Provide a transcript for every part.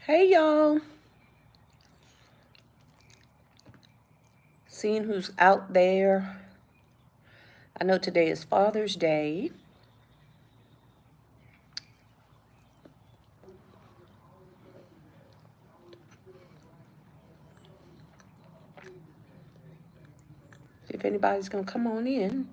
Hey y'all, seeing who's out there. I know today is Father's Day. See if anybody's gonna come on in.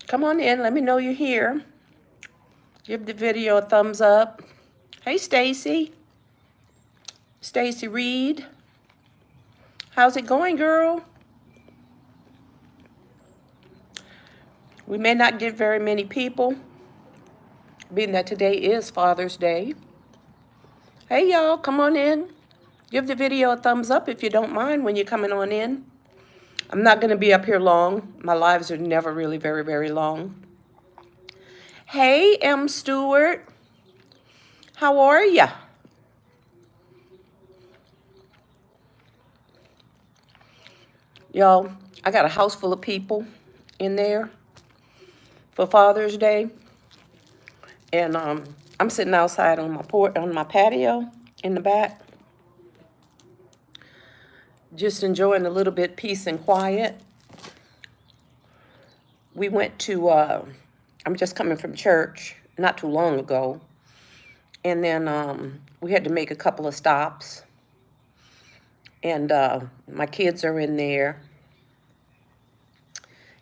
Come on in, let me know you're here. Give the video a thumbs up. Hey Stacy, Stacy Reed. How's it going, girl? We may not get very many people, being that today is Father's Day. Hey y'all, come on in. Give the video a thumbs up if you don't mind when you're coming on in. I'm not going to be up here long. My lives are never really very, very long. Hey, M. Stewart. How are ya? Y'all, I got a house full of people in there for Father's Day. And I'm sitting outside on my patio in the back, just enjoying a little bit peace and quiet. We went to, I'm just coming from church not too long ago. And then we had to make a couple of stops. And my kids are in there.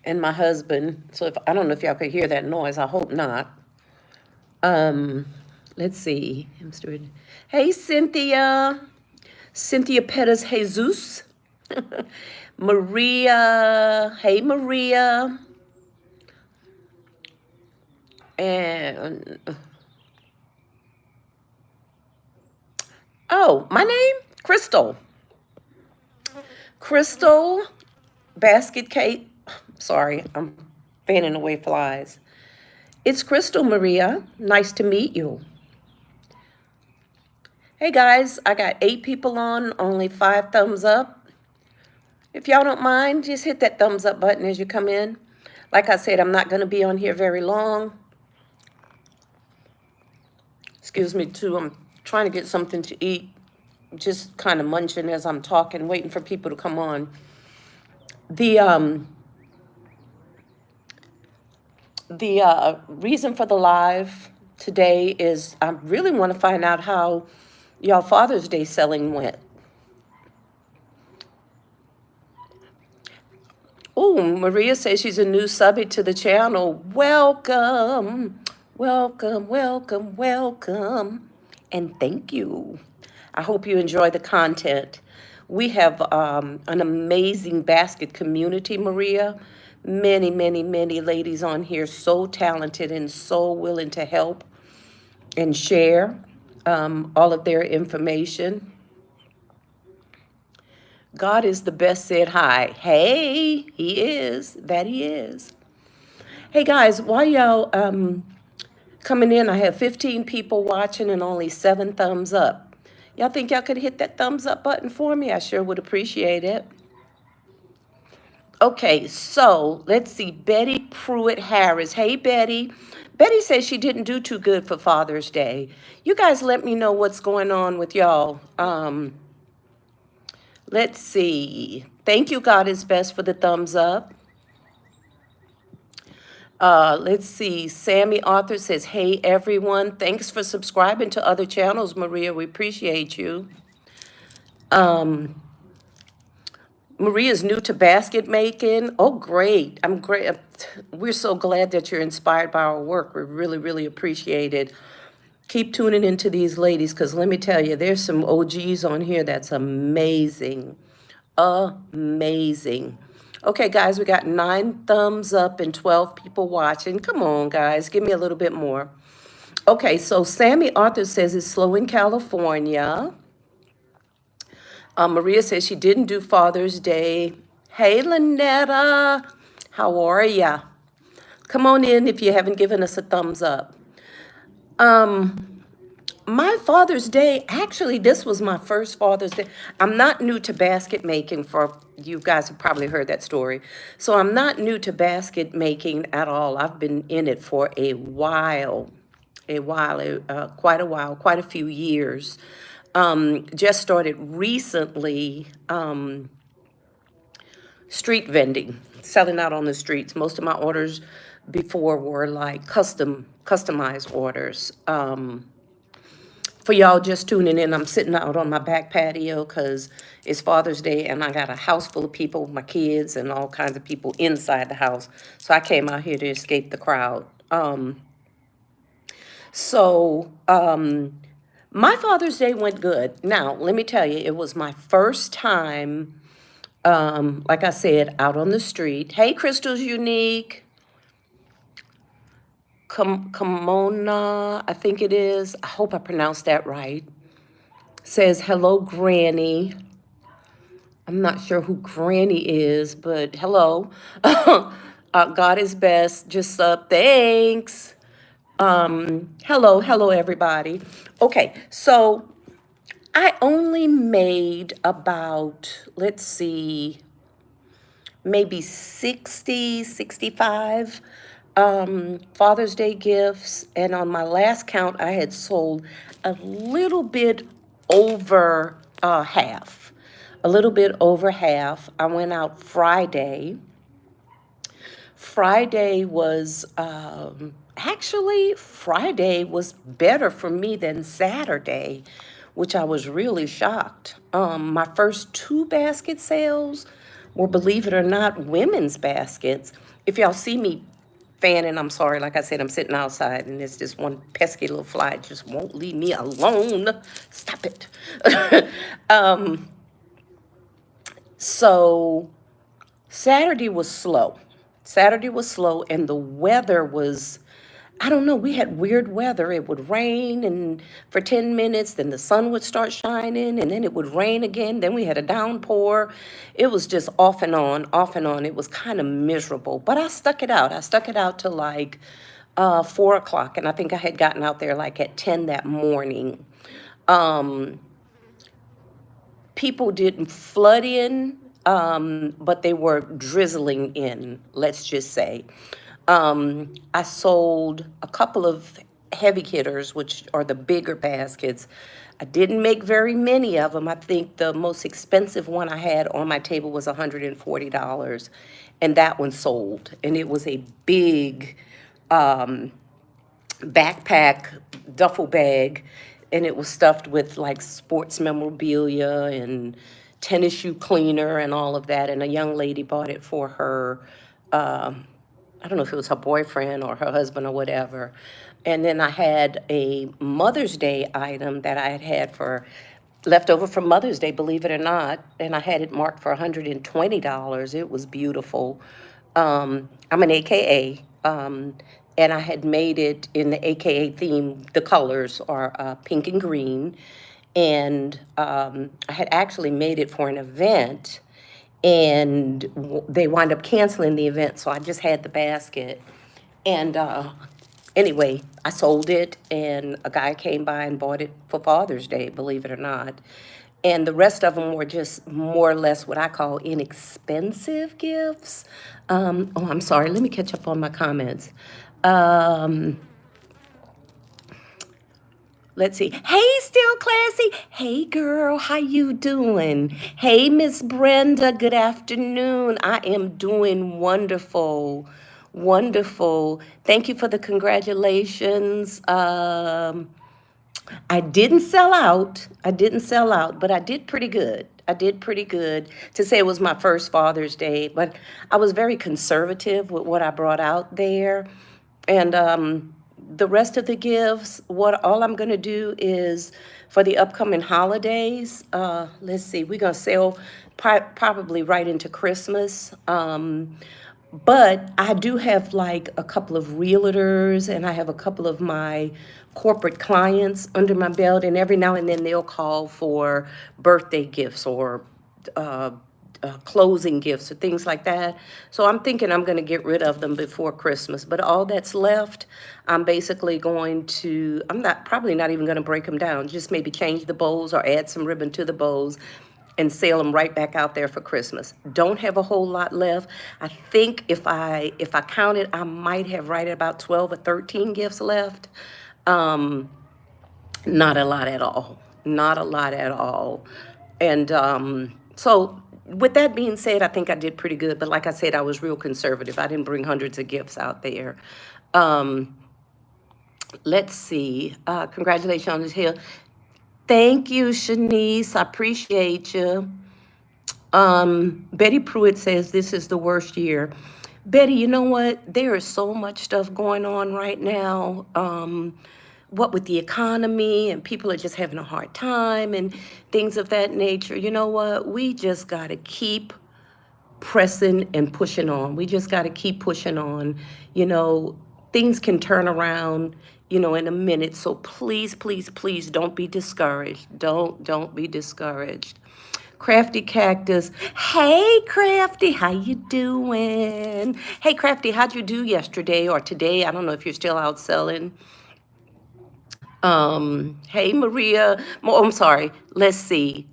And my husband. So I don't know if y'all could hear that noise. I hope not. Let's see. Hey, Cynthia. Cynthia Pettis Jesus. Maria. Hey, Maria. And oh, my name? Crystal. Crystal BasketCase. Sorry, I'm fanning away flies. It's Crystal, Maria. Nice to meet you. Hey guys, I got 8 people on, only 5 thumbs up. If y'all don't mind, just hit that thumbs up button as you come in. Like I said, I'm not going to be on here very long. Excuse me, too. I'm trying to get something to eat. Just kind of munching as I'm talking, waiting for people to come on. The reason for the live today is I really want to find out how y'all Father's Day selling went. Oh, Maria says she's a new subby to the channel. Welcome, welcome, welcome, welcome, and thank you. I hope you enjoy the content. We have an amazing basket community, Maria. Many, many, many ladies on here, so talented and so willing to help and share all of their information. God is the best, said hi. Hey, he is. That he is. Hey, guys, while y'all coming in, I have 15 people watching and only 7 thumbs up. Y'all think y'all could hit that thumbs up button for me? I sure would appreciate it. Okay, so let's see. Betty Pruitt Harris. Hey, Betty. Betty says she didn't do too good for Father's Day. You guys let me know what's going on with y'all. Let's see. Thank you, God is best, for the thumbs up. Let's see. Sammy Arthur says, hey, everyone. Thanks for subscribing to other channels, Maria. We appreciate you. Maria's new to basket making. Oh, great. I'm great. We're so glad that you're inspired by our work. We really, really appreciate it. Keep tuning into these ladies, because let me tell you, there's some OGs on here that's amazing. Amazing. Okay, guys, we got 9 thumbs up and 12 people watching. Come on, guys, give me a little bit more. Okay, so Sammy Arthur says it's slow in California. Maria says she didn't do Father's Day. Hey, Lynetta, how are ya? Come on in if you haven't given us a thumbs up. My Father's Day, actually, this was my first Father's Day. I'm not new to basket making, for you guys have probably heard that story. So I'm not new to basket making at all. I've been in it for quite a while, quite a few years. Just started recently street vending, selling out on the streets. Most of my orders before were like customized orders. For y'all just tuning in, I'm sitting out on my back patio because it's Father's Day and I got a house full of people, my kids and all kinds of people inside the house. So I came out here to escape the crowd. So my Father's Day went good. Now, let me tell you, it was my first time, like I said, out on the street. Hey, Crystal's Unique. Kimona, I think it is. I hope I pronounced that right. Says, hello, Granny. I'm not sure who Granny is, but hello. God is best. Just up. Thanks. Hello, everybody. Okay, so I only made about, let's see, maybe 60, 65 Father's Day gifts. And on my last count, I had sold a little bit over half. A little bit over half. I went out Friday. Friday was better for me than Saturday, which I was really shocked. My first two basket sales were, believe it or not, women's baskets. If y'all see me fanning, I'm sorry, like I said, I'm sitting outside and there's this one pesky little fly just won't leave me alone. Stop it. So Saturday was slow. Saturday was slow, and the weather was, I don't know, we had weird weather. It would rain and for 10 minutes, then the sun would start shining, and then it would rain again. Then we had a downpour. It was just off and on, off and on. It was kind of miserable, but I stuck it out. I stuck it out to like 4 o'clock, and I think I had gotten out there like at 10 that morning. Um, People didn't flood in, but they were drizzling in, let's just say. I sold a couple of heavy hitters, which are the bigger baskets. I didn't make very many of them. I think the most expensive one I had on my table was $140, and that one sold. And it was a big backpack duffel bag, and it was stuffed with like sports memorabilia and tennis shoe cleaner and all of that. And a young lady bought it for her, I don't know if it was her boyfriend or her husband or whatever. And then I had a Mother's Day item that I had had for leftover from Mother's Day, believe it or not, and I had it marked for $120. It was beautiful. I'm an AKA, and I had made it in the AKA theme. The colors are pink and green, and I had actually made it for an event, and they wound up canceling the event, so I just had the basket. And anyway, I sold it, and a guy came by and bought it for Father's Day, believe it or not. And the rest of them were just more or less what I call inexpensive gifts. Oh, I'm sorry. Let me catch up on my comments. Um, Let's see. Hey, Still Classy. Hey, girl. How you doing? Hey, Miss Brenda. Good afternoon. I am doing wonderful. Wonderful. Thank you for the congratulations. I didn't sell out. I didn't sell out, but I did pretty good. I did pretty good to say it was my first Father's Day, but I was very conservative with what I brought out there. And the rest of the gifts, what all I'm going to do is for the upcoming holidays, let's see, we're going to sell probably right into Christmas. But I do have like a couple of realtors and I have a couple of my corporate clients under my belt, and every now and then they'll call for birthday gifts or uh, closing gifts or things like that. So I'm thinking I'm going to get rid of them before Christmas. But all that's left, I'm basically going to, I'm not probably not even going to break them down, just maybe change the bows or add some ribbon to the bows and sail them right back out there for Christmas. Don't have a whole lot left. I think if I counted, I might have right at about 12 or 13 gifts left. Um, Not a lot at all. Not a lot at all. And so, with that being said, I think I did pretty good. But like I said, I was real conservative. I didn't bring hundreds of gifts out there. Um, let's see. Congratulations on this hill. Thank you, Shanice. I appreciate you. Betty Pruitt says this is the worst year. Betty, you know what? There is so much stuff going on right now. What with the economy, and people are just having a hard time and things of that nature. You know what? We just got to keep pressing and pushing on. We just got to keep pushing on. You know, things can turn around, in a minute. So please, please, please don't be discouraged. Don't be discouraged. Crafty Cactus. Hey, Crafty, how you doing? Hey, Crafty, how'd you do yesterday or today? I don't know if you're still out selling. Hey, Maria. Oh, I'm sorry. Let's see.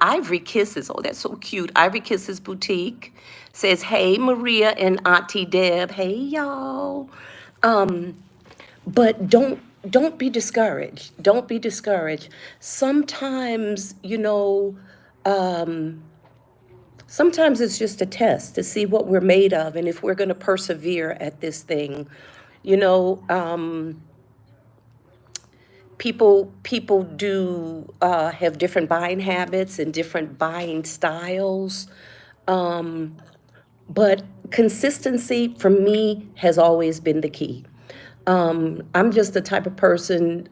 Ivory Kisses. Oh, that's so cute. Ivory Kisses Boutique says, hey, Maria and Auntie Deb. Hey, y'all. But don't be discouraged. Don't be discouraged. Sometimes, sometimes it's just a test to see what we're made of and if we're going to persevere at this thing. You know, people do have different buying habits and different buying styles. But consistency for me has always been the key. I'm just the type of person,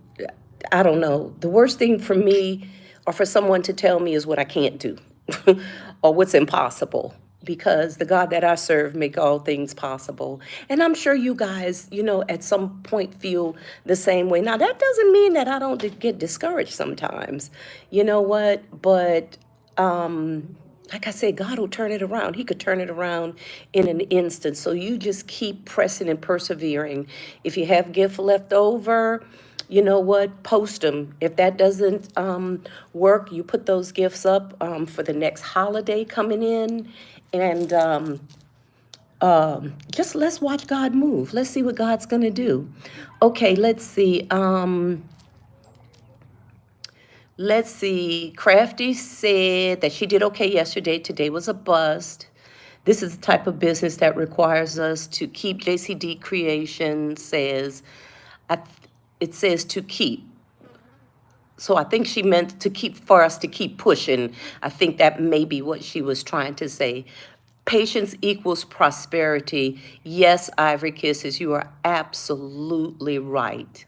I don't know. The worst thing for me or for someone to tell me is what I can't do or what's impossible. Because the God that I serve make all things possible. And I'm sure you guys, at some point feel the same way. Now, that doesn't mean that I don't get discouraged sometimes. You know what? But like I said, God will turn it around. He could turn it around in an instant. So you just keep pressing and persevering. If you have gift left over, you know what? Post them. If that doesn't work, you put those gifts up for the next holiday coming in. And just let's watch God move. Let's see what God's going to do. Okay, let's see. Let's see. Crafty said that she did okay yesterday. Today was a bust. This is the type of business that requires us to keep. JCD Creation says, I, it says to keep. So I think she meant to keep, for us to keep pushing. I think that may be what she was trying to say. Patience equals prosperity. Yes, Ivory Kisses, you are absolutely right.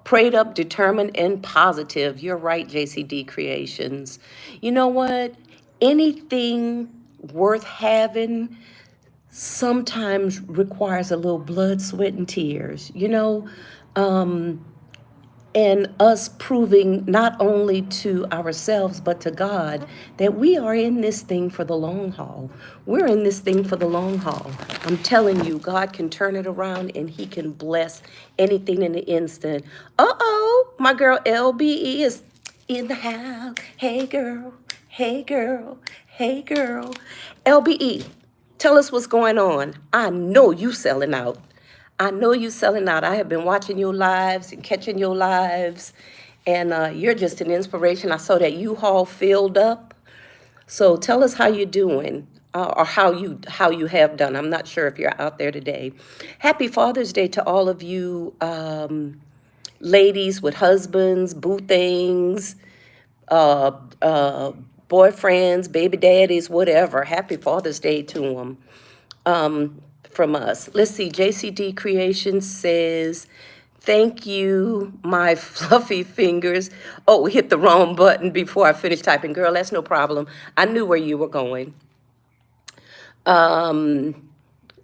Prayed up, determined, and positive. You're right, JCD Creations. You know what? Anything worth having sometimes requires a little blood, sweat, and tears, and us proving not only to ourselves but to God that we are in this thing for the long haul. We're in this thing for the long haul. I'm telling you, God can turn it around and he can bless anything in an instant. Uh-oh, my girl LBE is in the house. Hey girl, hey girl, hey girl. LBE, tell us what's going on. I know you selling out. I know you selling out. I have been watching your lives and catching your lives, and you're just an inspiration. I saw that U-Haul filled up. So tell us how you're doing, or how you have done. I'm not sure if you're out there today. Happy Father's Day to all of you ladies with husbands, boo things, uh, boyfriends, baby daddies, whatever. Happy Father's Day to them. From us. Let's see. JCD Creation says, thank you, my fluffy fingers. Oh, hit the wrong button before I finished typing. Girl, that's no problem. I knew where you were going.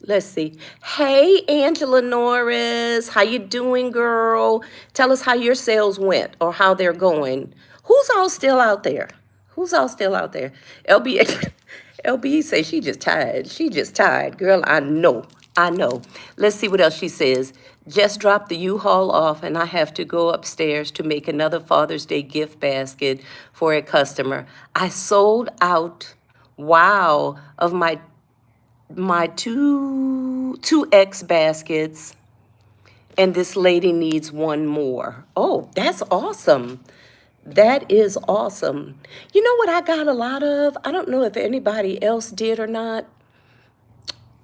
Let's see. Hey, Angela Norris. How you doing, girl? Tell us how your sales went or how they're going. Who's all still out there? Who's all still out there? LB, LB say she just tired. She just tired. Girl, I know. I know. Let's see what else she says. Just dropped the U-Haul off and I have to go upstairs to make another Father's Day gift basket for a customer. I sold out, wow, of my two X baskets, and this lady needs one more. Oh, that's awesome. That is awesome. You know what I got a lot of? I don't know if anybody else did or not.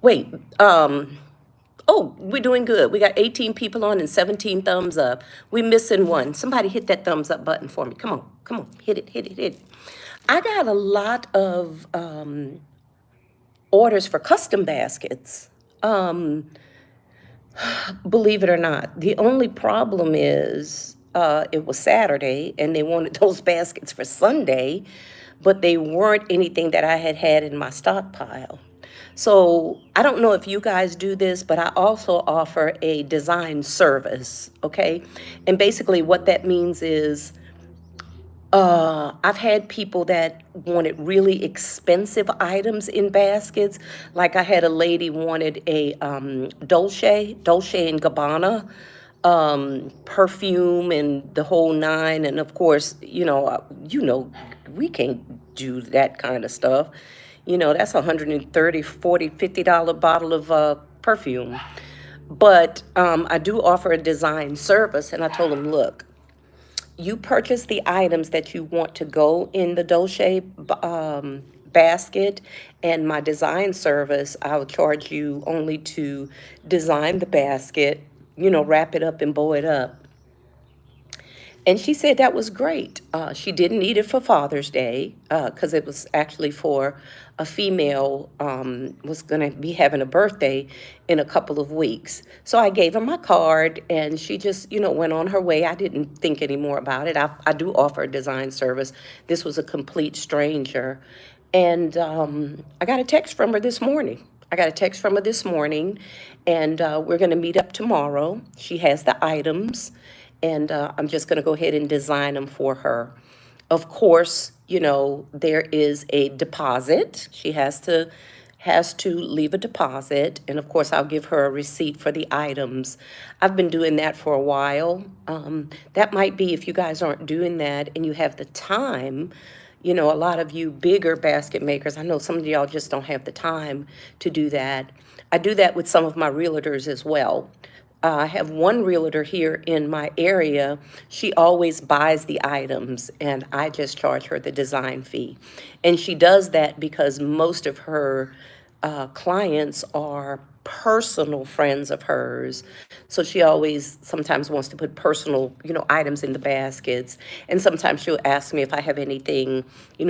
Wait, oh, we're doing good. We got 18 people on and 17 thumbs up. We missing one. Somebody hit that thumbs up button for me. Come on, come on, hit it, hit it, hit it. I got a lot of orders for custom baskets. Believe it or not. The only problem is it was Saturday and they wanted those baskets for Sunday, but they weren't anything that I had had in my stockpile. So I don't know if you guys do this, but I also offer a design service, okay? And basically what that means is I've had people that wanted really expensive items in baskets. Like I had a lady wanted a Dolce and Gabbana perfume and the whole nine. And of course, we can't do that kind of stuff. That's 130, 40, $50 bottle of perfume. But I do offer a design service, and I told them, look, you purchase the items that you want to go in the Dolce basket, and my design service, I'll charge you only to design the basket, wrap it up and bow it up. And she said that was great. She didn't need it for Father's Day because it was actually for a female was going to be having a birthday in a couple of weeks. So I gave her my card and she just, went on her way. I didn't think any more about it. I do offer a design service. This was a complete stranger. And I got a text from her this morning. And we're going to meet up tomorrow. She has the items and I'm just going to go ahead and design them for her. Of course, there is a deposit. She has to leave a deposit, and of course, I'll give her a receipt for the items. I've been doing that for a while. That might be if you guys aren't doing that and you have the time. A lot of you bigger basket makers, I know some of y'all just don't have the time to do that. I do that with some of my realtors as well. I have one realtor here in my area. She always buys the items, and I just charge her the design fee. And she does that because most of her clients are personal friends of hers. So she always sometimes wants to put personal, items in the baskets. And sometimes she'll ask me if I have anything,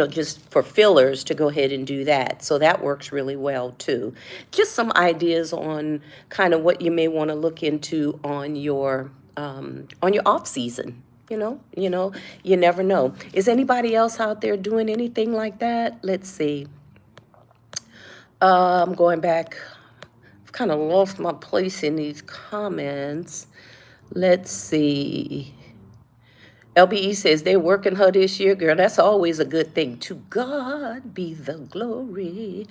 just for fillers to go ahead and do that. So that works really well too. Just some ideas on kind of what you may want to look into on your off season. You never know. Is anybody else out there doing anything like that? Let's see. I'm going back. I've kind of lost my place in these comments. Let's see. LBE says they're working her this year, girl. That's always a good thing. To God be the glory.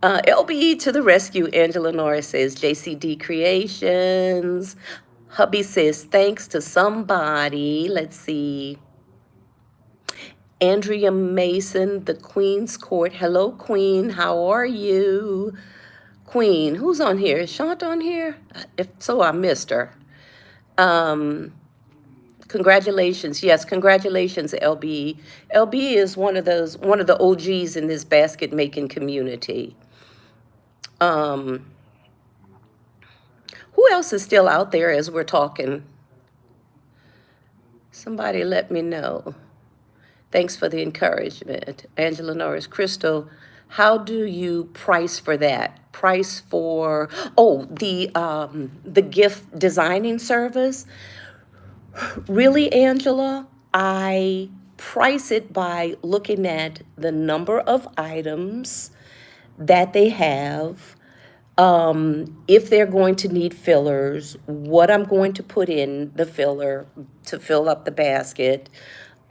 LBE to the rescue. Angela Norris says JCD Creations. Hubby says thanks to somebody. Let's see. Andrea Mason, the Queen's Court. Hello, Queen. How are you? Queen, who's on here? Is Shant on here? If so, I missed her. Congratulations. Yes, congratulations, LB. LB is one of the OGs in this basket making community. Who else is still out there as we're talking? Somebody let me know. Thanks for the encouragement. Angela Norris. Crystal, how do you price for that? Price for, the gift designing service? Really, Angela, I price it by looking at the number of items that they have, if they're going to need fillers, what I'm going to put in the filler to fill up the basket.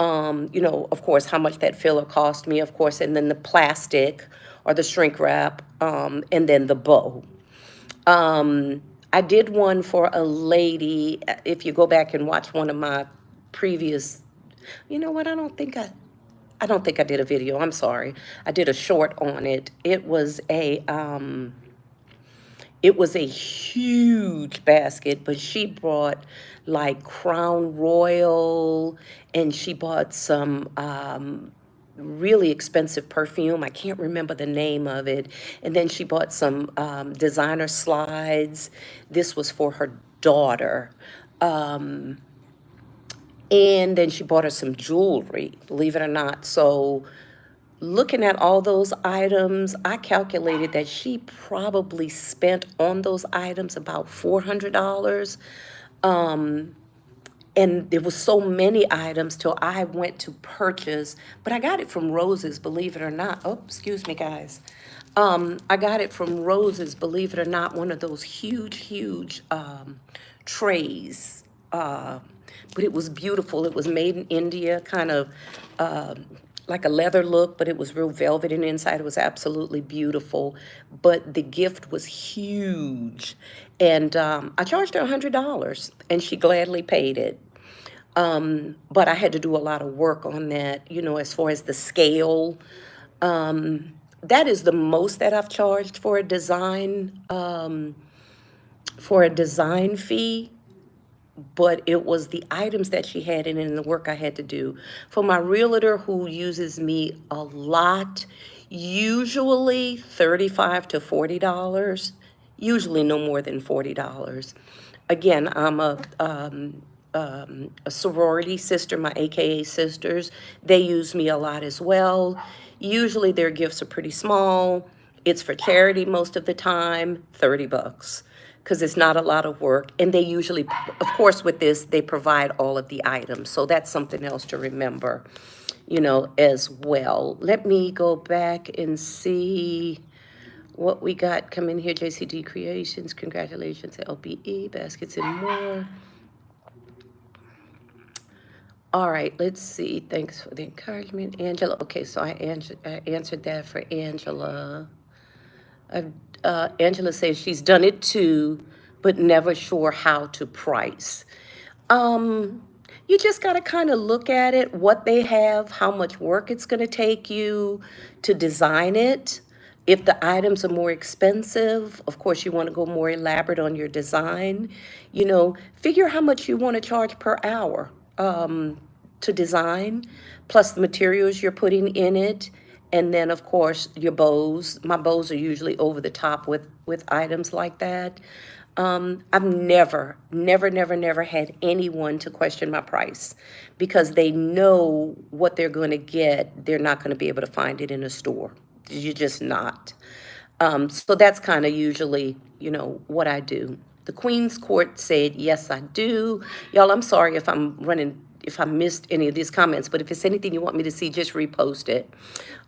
Of course, how much that filler cost me, of course, and then the plastic or the shrink wrap, and then the bow. Um, I did one for a lady. If you go back and watch one of my previous, you know what? I don't think I did a video. I'm sorry. I did a short on it. It was a huge basket, but she brought like Crown Royal, and she bought some really expensive perfume. I can't remember the name of it. And then she bought some designer slides. This was for her daughter. Um, and then she bought her some jewelry, believe it or not. So looking at all those items, I calculated that she probably spent on those items about $400. Um, and there was so many items till I went to purchase, but I got it from Rose's, believe it or not. Oh, excuse me, guys. I got it from Rose's, believe it or not, one of those huge, huge trays. But it was beautiful. It was made in India, kind of like a leather look, but it was real velvet and inside. It was absolutely beautiful. But the gift was huge. And I charged her $100, and she gladly paid it. But I had to do a lot of work on that, as far as the scale. That is the most that I've charged for a design fee, but it was the items that she had and the work I had to do. For my realtor who uses me a lot, usually $35 to $40, usually no more than $40. Again, I'm a sorority sister, my AKA sisters. They use me a lot as well. Usually their gifts are pretty small. It's for charity most of the time, $30, because it's not a lot of work. And they usually, of course, with this, they provide all of the items. So that's something else to remember, as well. Let me go back and see what we got coming here. JCD Creations, congratulations, LBE, Baskets and More. All right, let's see. Thanks for the encouragement, Angela. Okay, so I answered that for Angela. Angela says she's done it too, but never sure how to price. Um, you just got to kind of look at it, what they have, how much work it's going to take you to design it. If the items are more expensive, of course, you want to go more elaborate on your design. Figure how much you want to charge per hour to design, plus the materials you're putting in it. And then, of course, your bows. My bows are usually over the top with items like that. I've never had anyone to question my price because they know what they're going to get. They're not going to be able to find it in a store. You're just not. So that's kind of usually, what I do. The Queen's Court said, yes, I do. Y'all, I'm sorry if I missed any of these comments, but if it's anything you want me to see, just repost it.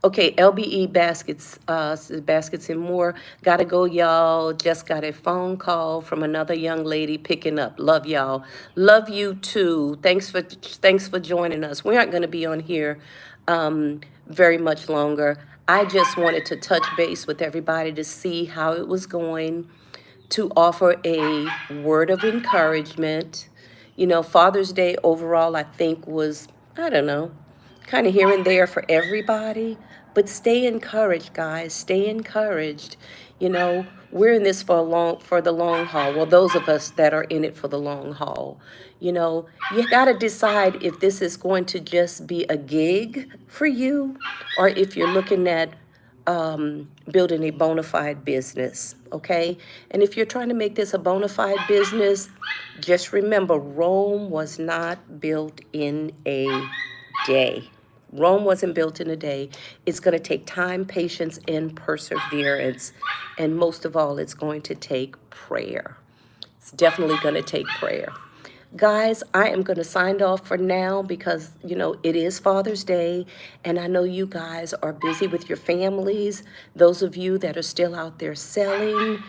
Okay, LBE Baskets, Baskets and More. Gotta go, y'all. Just got a phone call from another young lady picking up. Love y'all. Love you too. Thanks for joining us. We aren't gonna be on here very much longer. I just wanted to touch base with everybody to see how it was going, to offer a word of encouragement. Father's Day overall, I think, was, I don't know, kind of here and there for everybody. But stay encouraged, guys. Stay encouraged. We're in this for the long haul. Well, those of us that are in it for the long haul. You got to decide if this is going to just be a gig for you, or if you're looking at building a bona fide business, okay? And if you're trying to make this a bona fide business, just remember, Rome was not built in a day. Rome wasn't built in a day. It's going to take time, patience, and perseverance. And most of all, it's going to take prayer. It's definitely going to take prayer. Guys, I am going to sign off for now because, it is Father's Day, and I know you guys are busy with your families. Those of you that are still out there selling,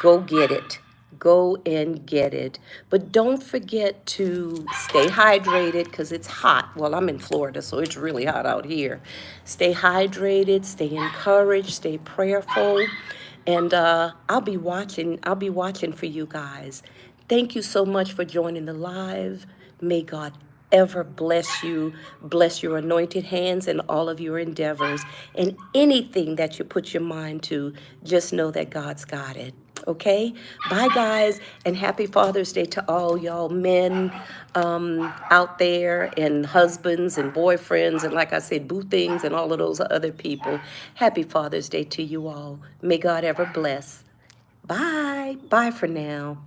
go get it. Go and get it. But don't forget to stay hydrated because it's hot. Well, I'm in Florida, so it's really hot out here. Stay hydrated, stay encouraged, stay prayerful. And I'll be watching. I'll be watching for you guys. Thank you so much for joining the live. May God ever bless you, bless your anointed hands and all of your endeavors. And anything that you put your mind to, just know that God's got it. Okay? Bye, guys, and happy Father's Day to all y'all men out there, and husbands and boyfriends, and like I said, boo things and all of those other people. Happy Father's Day to you all. May God ever bless. Bye. Bye for now.